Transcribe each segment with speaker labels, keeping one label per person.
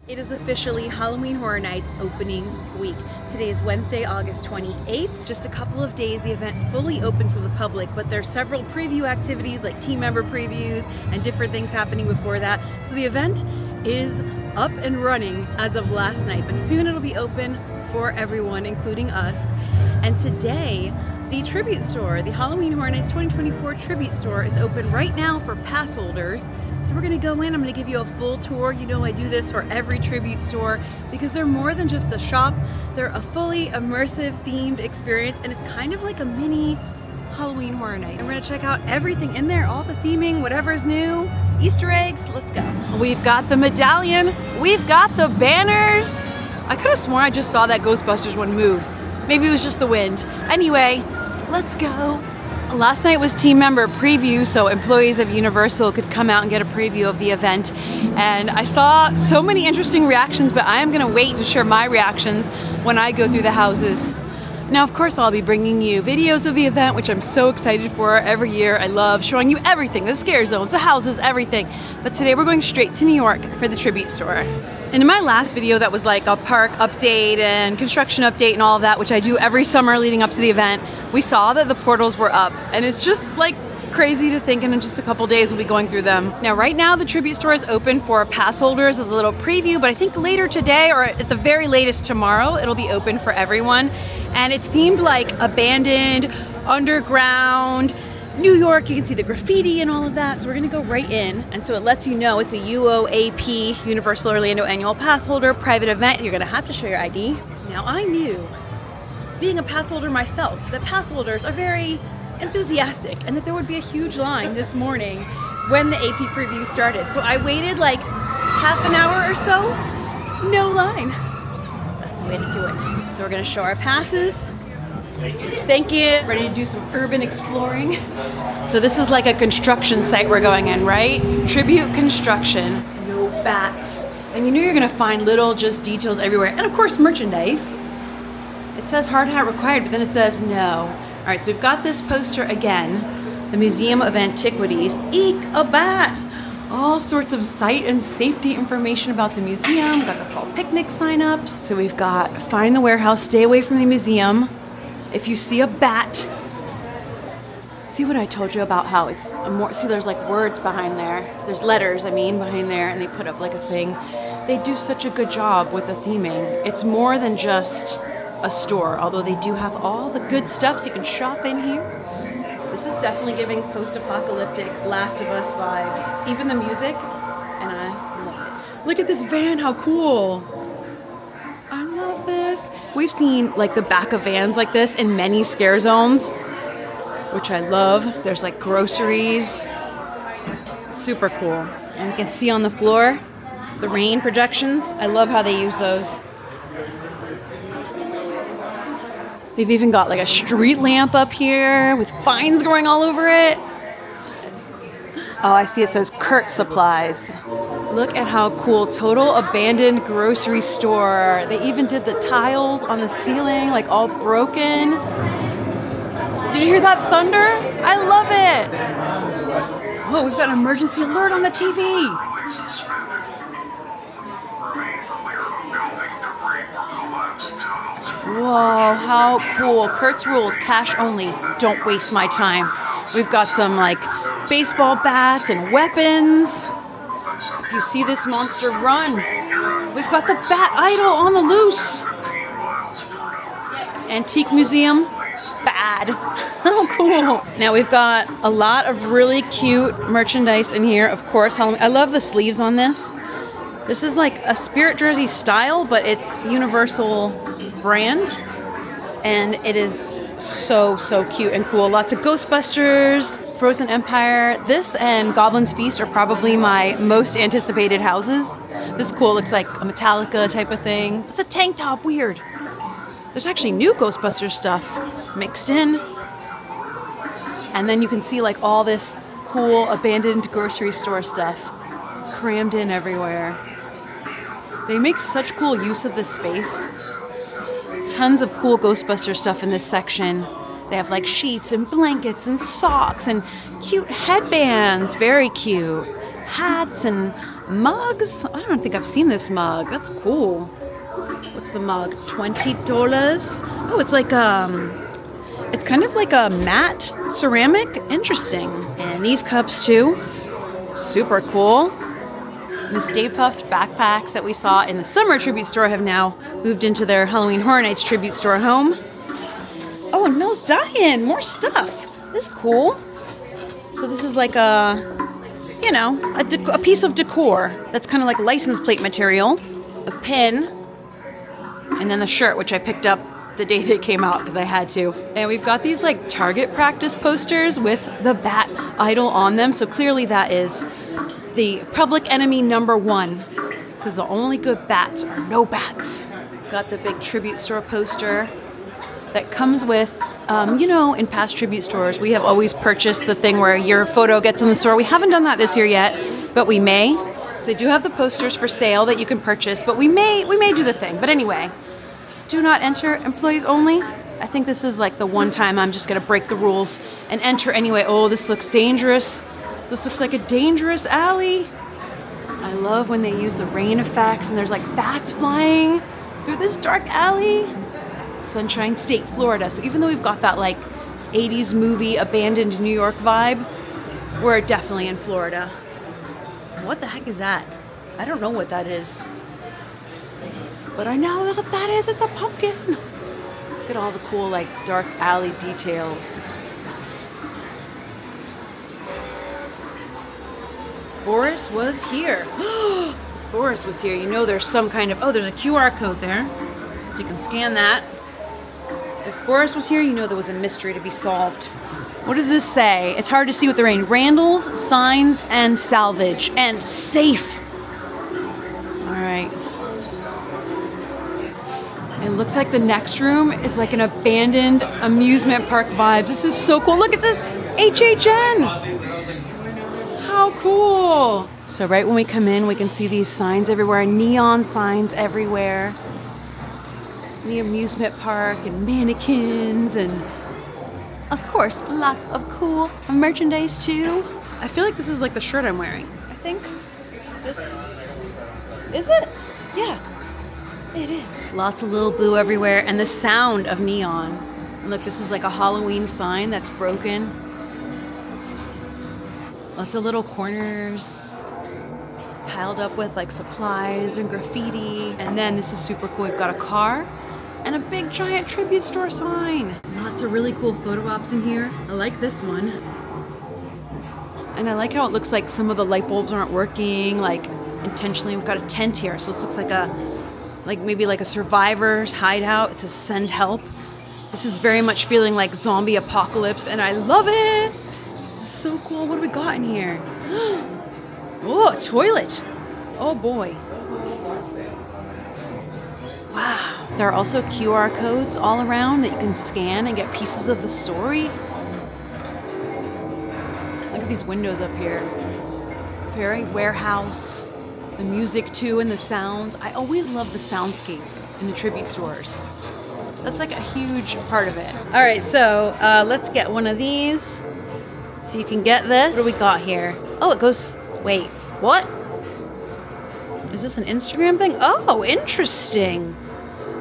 Speaker 1: It is officially Halloween Horror Nights opening week. Today is Wednesday, August 28th. Just a couple of days, the event fully opens to the public, but there's several preview activities like team member previews and different things happening before that. So the event is up and running as of last night, but soon it'll be open for everyone, including us. And today, the tribute store, the Halloween Horror Nights 2024 tribute store, is open right now for pass holders. So we're gonna go in, I'm gonna give you a full tour. You know I do this for every tribute store because they're more than just a shop. They're a fully immersive themed experience, and it's kind of like a mini Halloween Horror Nights. And we're gonna check out everything in there, all the theming, whatever's new, Easter eggs, let's go. We've got the medallion, we've got the banners. I could have sworn I just saw that Ghostbusters one move. Maybe it was just the wind. Anyway, let's go. Last night was team member preview, so employees of Universal could come out and get a preview of the event. And I saw so many interesting reactions, but I am gonna wait to share my reactions when I go through the houses. Now, of course, I'll be bringing you videos of the event, which I'm so excited for every year. I love showing you everything, the scare zones, the houses, everything. But today we're going straight to New York for the tribute store. And in my last video that was like a park update and construction update and all of that, which I do every summer leading up to the event, we saw that the portals were up. And it's just like crazy to think in just a couple days we'll be going through them. Now right now the tribute store is open for pass holders as a little preview, but I think later today or at the very latest tomorrow it'll be open for everyone. And it's themed like abandoned, underground, New York. You can see the graffiti and all of that, so we're gonna go right in. And so it lets you know it's a UOAP, Universal Orlando Annual Pass Holder, private event. You're gonna have to show your ID. Now I knew, being a pass holder myself, that pass holders are very enthusiastic and that there would be a huge line this morning when the AP preview started. So I waited like half an hour or so, no line. That's the way to do it. So we're gonna show our passes. Thank you. Ready to do some urban exploring. So this is like a construction site we're going in, right? Tribute construction. No bats. And you know you're gonna find little just details everywhere. And of course merchandise. It says hard hat required, but then it says no. All right, so we've got this poster again. The Museum of Antiquities. Eek, a bat. All sorts of site and safety information about the museum. Got the fall picnic sign-ups. So we've got find the warehouse, stay away from the museum. If you see a bat, see what I told you about how it's more, see there's like words behind there. There's letters, behind there, and they put up like a thing. They do such a good job with the theming. It's more than just a store, although they do have all the good stuff so you can shop in here. This is definitely giving post-apocalyptic Last of Us vibes. Even the music, and I love it. Look at this van, how cool. I love this. We've seen like the back of vans like this in many scare zones, which I love. There's like groceries. Super cool. And you can see on the floor the rain projections. I love how they use those. They've even got like a street lamp up here with vines growing all over it. Oh, I see it says Kurt Supplies. Look at how cool. Total abandoned grocery store. They even did the tiles on the ceiling, like all broken. Did you hear that thunder? I love it. Oh, we've got an emergency alert on the TV. Whoa, how cool. Kurt's Rules, cash only. Don't waste my time. We've got some like baseball bats and weapons. If you see this monster, run. We've got the Bat Idol on the loose. Antique Museum, bad. How cool. Now we've got a lot of really cute merchandise in here. Of course, Halloween. I love the sleeves on this. This is like a Spirit jersey style, but it's Universal brand. And it is so, so cute and cool. Lots of Ghostbusters, Frozen Empire. This and Goblin's Feast are probably my most anticipated houses. This is cool. Looks like a Metallica type of thing. It's a tank top. Weird. There's actually new Ghostbusters stuff mixed in. And then you can see like all this cool abandoned grocery store stuff crammed in everywhere. They make such cool use of this space. Tons of cool Ghostbuster stuff in this section. They have like sheets and blankets and socks and cute headbands, very cute. Hats and mugs. I don't think I've seen this mug. That's cool. What's the mug? $20. Oh, it's like it's kind of like a matte ceramic. Interesting. And these cups too. Super cool. The Stay Puft backpacks that we saw in the summer tribute store have now moved into their Halloween Horror Nights tribute store home. Oh, and Mel's dying. More stuff. This is cool. So this is like a, you know, a piece of decor that's kind of like license plate material. A pin. And then the shirt, which I picked up the day they came out because I had to. And we've got these like Target practice posters with the bat idol on them. So clearly that is the public enemy #1, because the only good bats are no bats. Got the big tribute store poster that comes with, you know, in past tribute stores, we have always purchased the thing where your photo gets in the store. We haven't done that this year yet, but we may. So they do have the posters for sale that you can purchase, but we may do the thing. But anyway, do not enter, employees only. I think this is like the one time I'm just gonna break the rules and enter anyway. Oh, this looks dangerous. This looks like a dangerous alley. I love when they use the rain effects and there's like bats flying through this dark alley. Sunshine State, Florida. So even though we've got that like 80s movie abandoned New York vibe, we're definitely in Florida. What the heck is that? I don't know what that is. But I know what that is. It's a pumpkin. Look at all the cool like dark alley details. Boris was here. Boris was here. You know there's some kind of, oh, there's a QR code there. So you can scan that. If Boris was here, you know there was a mystery to be solved. What does this say? It's hard to see with the rain. Randall's, signs, and salvage. And safe. All right. It looks like the next room is like an abandoned amusement park vibe. This is so cool. Look, it says HHN. How cool. So right when we come in, we can see these signs everywhere, neon signs everywhere. The amusement park and mannequins and of course, lots of cool merchandise too. I feel like this is like the shirt I'm wearing, I think. Is it? Yeah, it is. Lots of little boo everywhere and the sound of neon. And look, this is like a Halloween sign that's broken. Lots of little corners piled up with like supplies and graffiti. And then this is super cool. We've got a car and a big giant tribute store sign. Lots of really cool photo ops in here. I like this one. And I like how it looks like some of the light bulbs aren't working, like intentionally. We've got a tent here. So this looks like maybe like a survivor's hideout. It says send help. This is very much feeling like zombie apocalypse and I love it. So cool. What do we got in here? Oh, a toilet. Oh boy. Wow. There are also QR codes all around that you can scan and get pieces of the story. Look at these windows up here. Very warehouse. The music too and the sounds. I always love the soundscape in the tribute stores. That's like a huge part of it. All right, so let's get one of these. So you can get this. What do we got here? Oh, it goes, wait, what? Is this an Instagram thing? Oh, interesting.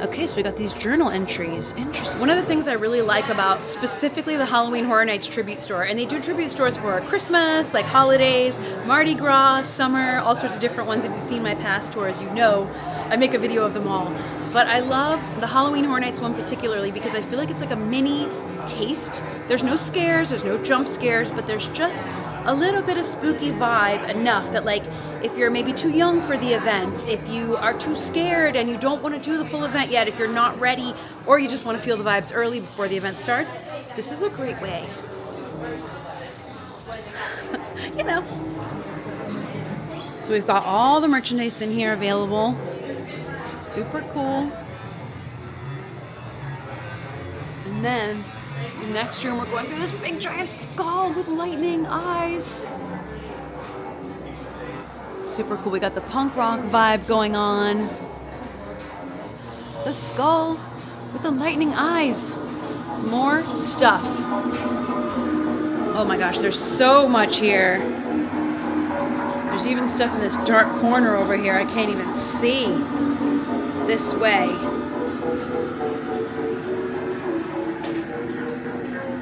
Speaker 1: Okay, so we got these journal entries. Interesting. One of the things I really like about specifically the Halloween Horror Nights tribute store, and they do tribute stores for Christmas, like holidays, Mardi Gras, summer, all sorts of different ones. If you've seen my past tours, you know I make a video of them all. But I love the Halloween Horror Nights one particularly because I feel like it's like a mini taste. There's no scares, there's no jump scares, but there's just a little bit of spooky vibe enough that like if you're maybe too young for the event, if you are too scared and you don't want to do the full event yet, if you're not ready or you just want to feel the vibes early before the event starts, this is a great way. You know. So we've got all the merchandise in here available. Super cool. And then the next room, we're going through this big giant skull with lightning eyes. Super cool. We got the punk rock vibe going on. The skull with the lightning eyes. More stuff. Oh my gosh, there's so much here. There's even stuff in this dark corner over here I can't even see. This way.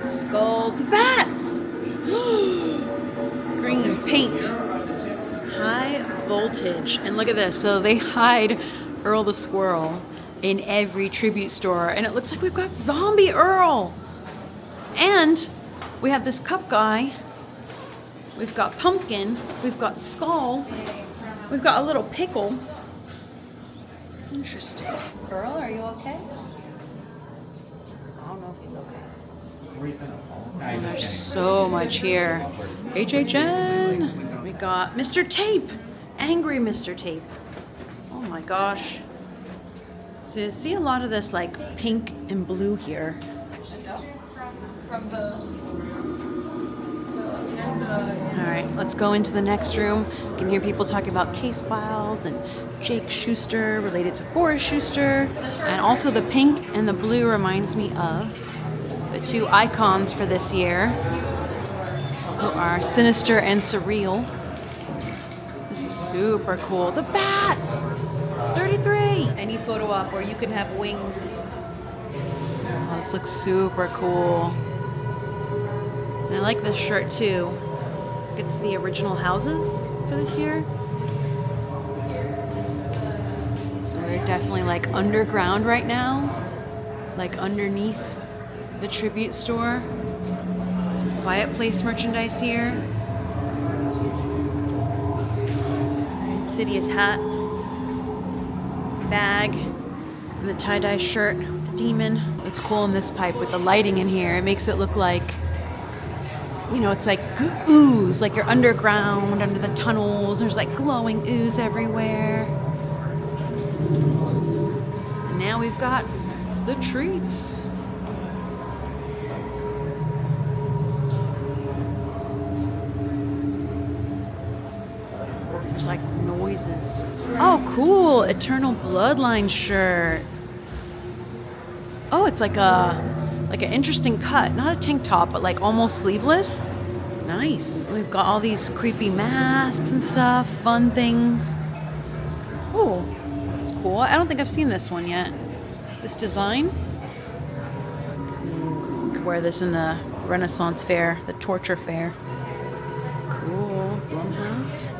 Speaker 1: Skulls. The bat! Green paint. High voltage. And look at this. So they hide Earl the Squirrel in every tribute store. And it looks like we've got Zombie Earl. And we have this cup guy. We've got Pumpkin. We've got Skull. We've got a little pickle. Interesting. Earl, are you okay? I don't know if he's okay. And there's so much here. HHN. We got Mr. Tape. Angry Mr. Tape. Oh my gosh. So you see a lot of this like pink and blue here. Alright, let's go into the next room. You can hear people talking about case files and Jake Schuster related to Boris Schuster. And also the pink and the blue reminds me of the two icons for this year, who are Sinister and Surreal. This is super cool. The bat! 33! Any photo op where you can have wings. Oh, this looks super cool. And I like this shirt too. It's the original houses for this year. So we're definitely like underground right now. Like underneath the tribute store. Some Quiet Place merchandise here. Insidious hat. Bag. And the tie-dye shirt with the demon. It's cool in this pipe with the lighting in here. It makes it look like, you know, it's like ooze, like you're underground, under the tunnels. There's like glowing ooze everywhere. And now we've got the treats. There's like noises. Oh, cool. Eternal Bloodline shirt. Oh, it's like an interesting cut. Not a tank top, but like almost sleeveless. Nice. We've got all these creepy masks and stuff, fun things. Oh, that's cool. I don't think I've seen this one yet. This design. Could wear this in the Renaissance fair, the Torture fair. Cool. Blumhouse.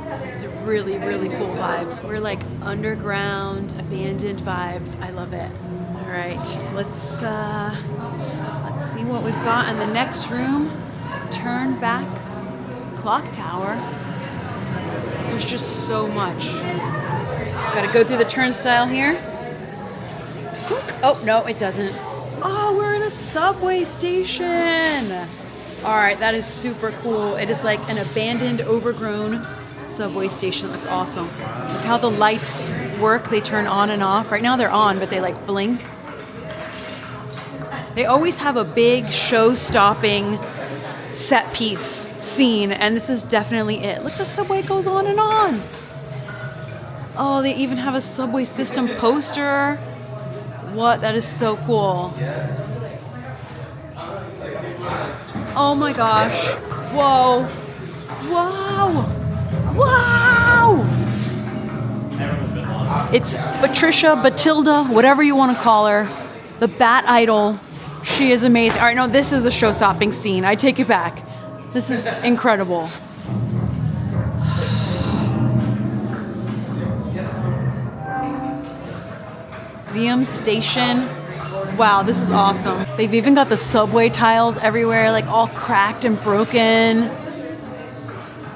Speaker 1: It's really, really cool vibes. We're like underground, abandoned vibes. I love it. All right, let's see what we've got in the next room. Turn back clock tower. There's just so much. Got to go through the turnstile here. Oh no, it doesn't. Oh, we're in a subway station. All right, that is super cool. It is like an abandoned, overgrown subway station. That's awesome. Look how the lights work. They turn on and off. Right now they're on, but they like blink. They always have a big show-stopping set piece scene, and this is definitely it. Look, the subway goes on and on. Oh, they even have a subway system poster. What? That is so cool. Oh my gosh. Whoa. Wow. Wow! It's Patricia, Batilda, whatever you want to call her. The Bat Idol. She is amazing. All right, no, this is the show-stopping scene. I take it back. This is incredible. Museum Station. Wow, this is awesome. They've even got the subway tiles everywhere, like all cracked and broken.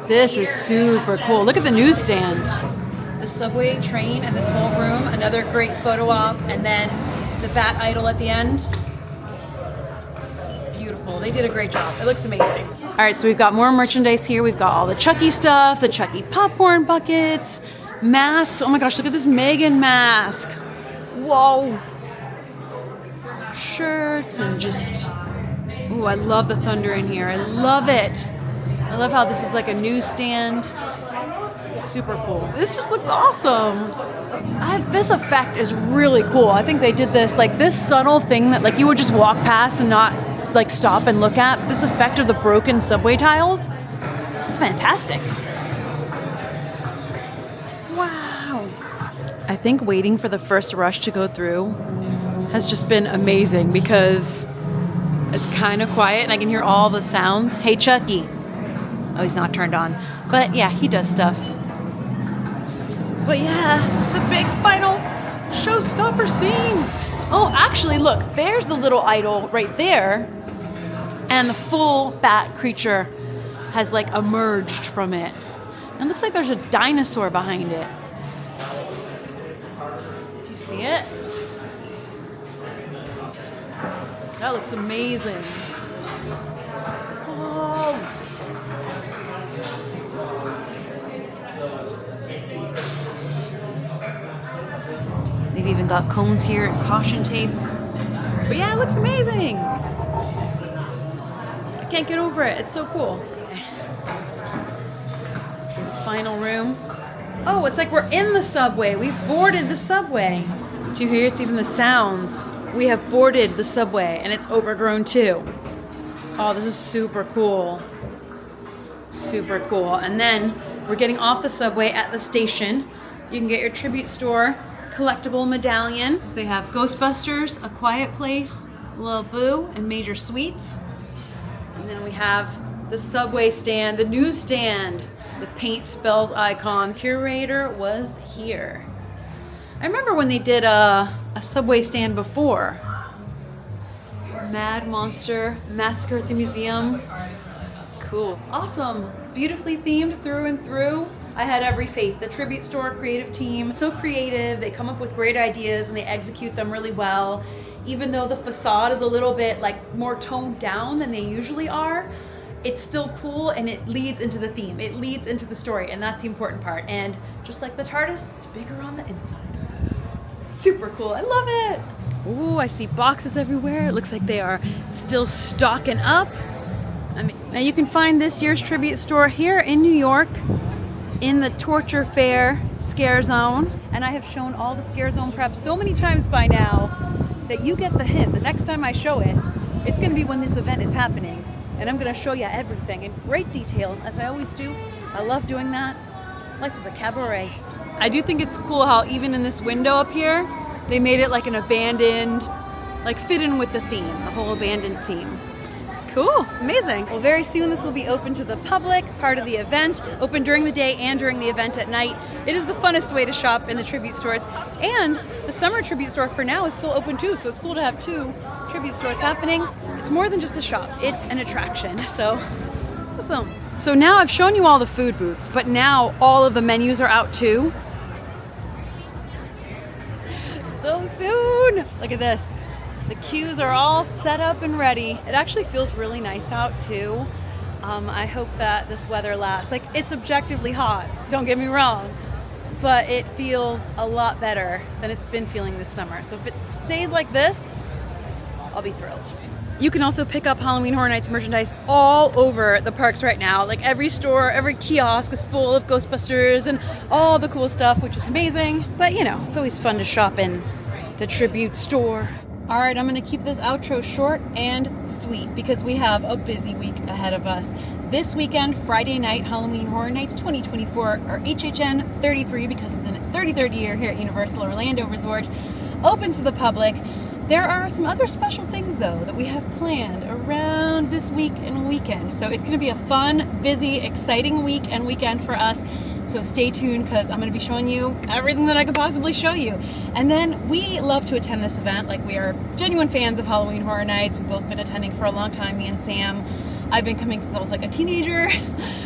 Speaker 1: This is super cool. Look at the newsstand. The subway train and this whole room. Another great photo op. And then the Bat Idol at the end. Beautiful. They did a great job. It looks amazing. All right, so we've got more merchandise here. We've got all the Chucky stuff, the Chucky popcorn buckets, masks. Oh my gosh, look at this Megan mask. Whoa. Shirts and just, ooh, I love the thunder in here. I love it. I love how this is like a newsstand. Super cool. This just looks awesome. This effect is really cool. I think they did this, like this subtle thing that like you would just walk past and not like stop and look at. This effect of the broken subway tiles This is fantastic. Wow. I think waiting for the first rush to go through has just been amazing because it's kind of quiet and I can hear all the sounds. Hey, Chucky. Oh, he's not turned on. But yeah, he does stuff. But yeah, the big final showstopper scene. Oh, actually, look, there's the little idol right there. And the full bat creature has like emerged from it. And it looks like there's a dinosaur behind it. Do you see it? That looks amazing. Oh. They've even got cones here and caution tape. But yeah, it looks amazing. I can't get over it. It's so cool. Let's see the final room. Oh, it's like we're in the subway. We've boarded the subway. Do you hear? It's even the sounds. We have boarded the subway and it's overgrown too. Oh, this is super cool. Super cool. And then we're getting off the subway at the station. You can get your tribute store collectible medallion. So they have Ghostbusters, A Quiet Place, Lil Boo, and Major Sweets. And then we have the subway stand, the newsstand, the paint spells icon. Curator was here. I remember when they did a subway stand before. Mad Monster Massacre at the Museum. Cool. Awesome. Beautifully themed through and through. I had every faith. The Tribute Store creative team, so creative. They come up with great ideas and they execute them really well. Even though the facade is a little bit like more toned down than they usually are, it's still cool and it leads into the theme. It leads into the story, and that's the important part. And just like the TARDIS, it's bigger on the inside. Super cool. I love it. Ooh, I see boxes everywhere. It looks like they are still stocking up. Now you can find this year's Tribute Store here in New York in the Torture Fair Scare Zone. And I have shown all the Scare Zone prep so many times by now that you get the hint. The next time I show it, it's going to be when this event is happening. And I'm going to show you everything in great detail, as I always do. I love doing that. Life is a cabaret. I do think it's cool how even in this window up here, they made it like an abandoned, like fit in with the theme, the whole abandoned theme. Cool, amazing. Well, very soon this will be open to the public, part of the event, open during the day and during the event at night. It is the funnest way to shop in the tribute stores. And the summer tribute store for now is still open too, so it's cool to have two tribute stores happening. It's more than just a shop, it's an attraction, so awesome. So now I've shown you all the food booths, but now all of the menus are out too. So soon! Look at this. The queues are all set up and ready. It actually feels really nice out too. I hope that this weather lasts. Like, it's objectively hot, don't get me wrong, but it feels a lot better than it's been feeling this summer. So if it stays like this, I'll be thrilled. You can also pick up Halloween Horror Nights merchandise all over the parks right now. Like, every store, every kiosk is full of Ghostbusters and all the cool stuff, which is amazing. But you know, it's always fun to shop in the tribute store. All right, I'm gonna keep this outro short and sweet because we have a busy week ahead of us. This weekend, Friday night, Halloween Horror Nights 2024, or HHN 33, because it's in its 33rd year here at Universal Orlando Resort, opens to the public. There are some other special things, though, that we have planned around this week and weekend. So it's going to be a fun, busy, exciting week and weekend for us. So stay tuned, because I'm going to be showing you everything that I could possibly show you. And then we love to attend this event. Like, we are genuine fans of Halloween Horror Nights. We've both been attending for a long time, me and Sam. I've been coming since I was like a teenager,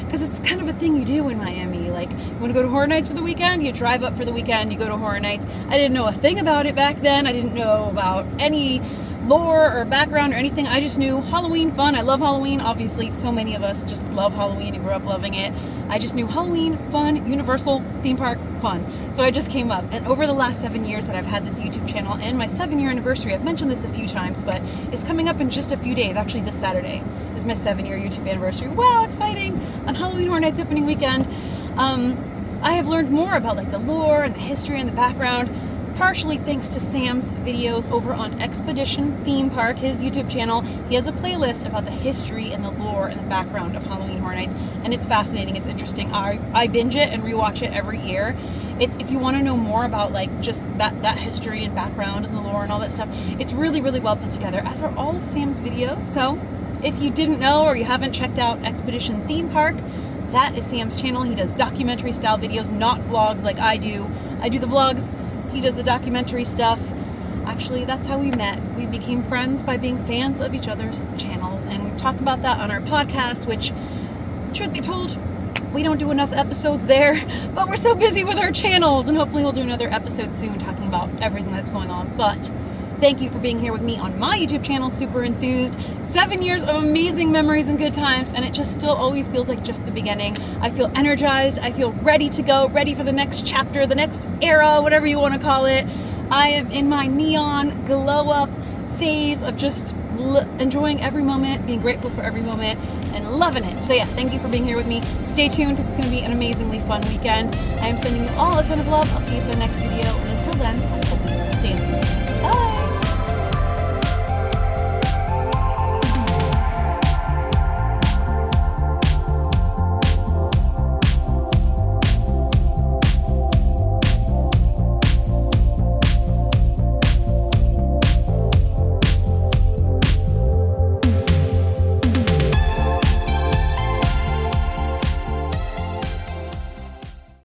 Speaker 1: because it's kind of a thing you do in Miami. Like, you want to go to Horror Nights for the weekend, you drive up for the weekend, you go to Horror Nights. I didn't know a thing about it back then. I didn't know about any lore or background or anything. I just knew Halloween fun. I love Halloween. Obviously, so many of us just love Halloween and grew up loving it. I just knew Halloween fun, Universal theme park fun. So I just came up. And over the last 7 years that I've had this YouTube channel and my 7-year anniversary, I've mentioned this a few times, but it's coming up in just a few days. Actually, this Saturday is my 7-year YouTube anniversary. Wow, exciting! On Halloween Horror Nights opening weekend, I have learned more about like the lore and the history and the background partially thanks to Sam's videos over on Expedition Theme Park, his YouTube channel. He has a playlist about the history and the lore and the background of Halloween Horror Nights, and it's fascinating, it's interesting. I binge it and rewatch it every year. If you want to know more about like just that history and background and the lore and all that stuff, it's really, really well put together, as are all of Sam's videos. So if you didn't know or you haven't checked out Expedition Theme Park, that is Sam's channel. He does documentary style videos, not vlogs like I do. I do the vlogs, he does the documentary stuff. Actually, that's how we met. We became friends by being fans of each other's channels, and we've talked about that on our podcast, which, truth be told, we don't do enough episodes there, but we're so busy with our channels, and hopefully we'll do another episode soon talking about everything that's going on. But thank you for being here with me on my YouTube channel, Super Enthused. 7 years of amazing memories and good times, and it just still always feels like just the beginning. I feel energized, I feel ready to go, ready for the next chapter, the next era, whatever you want to call it. I am in my neon glow up phase of just enjoying every moment, being grateful for every moment, and loving it. So yeah, thank you for being here with me. Stay tuned because it's going to be an amazingly fun weekend. I am sending you all a ton of love. I'll see you for the next video, and until then, as always, stay enthused. Bye!